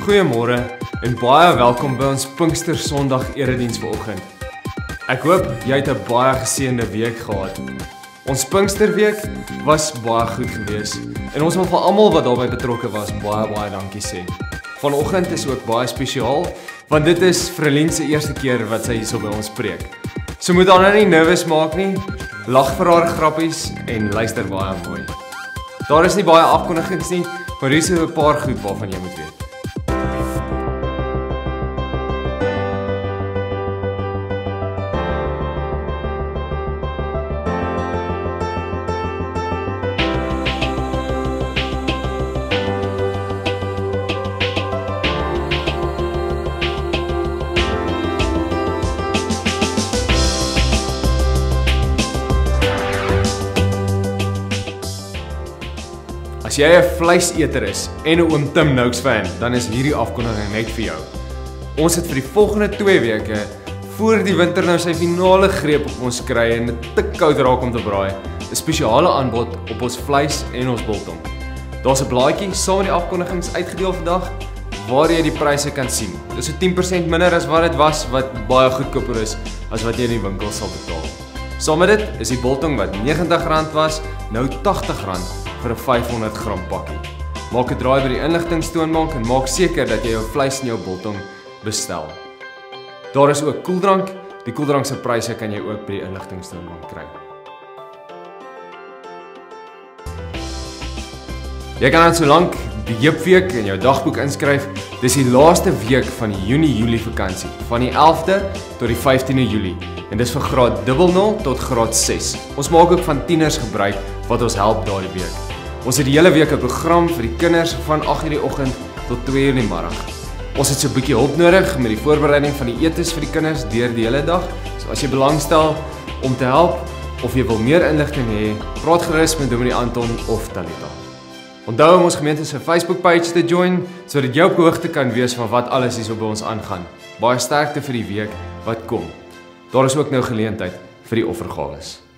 goeiemôre en baie welkom by ons Pinkster Sondag erediens vanoggend. Ek hoop jy het 'n baie geseënde week gehad. Ons Pinksterweek was baie goed geweest en ons wil vir almal wat daarbey betrokke was baie dankie sê. Vanoggend is ook baie spesiaal want dit is Frelien se eerste keer wat sy hierso by ons preek. So moet haar nou nie nervus maak nie. Lag vir haar grappies en luister baie mooi. Daar is nie baie afkondigings nie, maar hier is 'n paar goed waarvan jy moet weet. As jy 'n vleiseter is en 'n Oom Tim Noakes fan, dan is hierdie afkondiging net vir jou. Ons het vir die volgende 2 weke, voor die winter nou sy finale greep op ons kry en dit te koud raak om te braai, 'n spesiale aanbod op ons vleis en ons biltong. Daar's 'n blaadjie saam met die afkondigings uitgedeel vandag, waar jy die pryse kan sien. Dis so 10% minder as wat dit was, wat baie goedkoper is as wat jy in die winkel sal betaal. Saam met dit is die biltong wat R90 was, nou R80 vir 'n 500 gram pakkie. Maak 'n draai by die inligtingstoonbank en maak seker dat jy jou vleis en jou biltong bestel. Daar is ook koeldrank. Die koeldrank se pryse kan jy ook by die inligtingstoonbank kry. Jy kan dan solank die heupweek in jou dagboek inskryf. Dis die laaste week van die Junie-Julie vakansie, van die 11de tot die 15de Julie. En dis vir graad 00 tot graad 6. Ons maak ook van tieners gebruik wat ons help daardie week. Ons het die hele week 'n program vir die kinders van 8:00 die oggend tot 2:00 die middag. Ons het so 'n bietjie hulp nodig met die voorbereiding van die etes vir die kinders deur die hele dag. So as jy belangstel om te help of jy wil meer inligting hê, praat gerus met Dominee Anton of Talita. Onthou om ons gemeente se Facebook-page te join sodat jy op hoogte kan wees van wat alles hierso by ons aangaan. Baie sterkte vir die week wat kom. Daar is ook nou geleentheid vir die offergawes.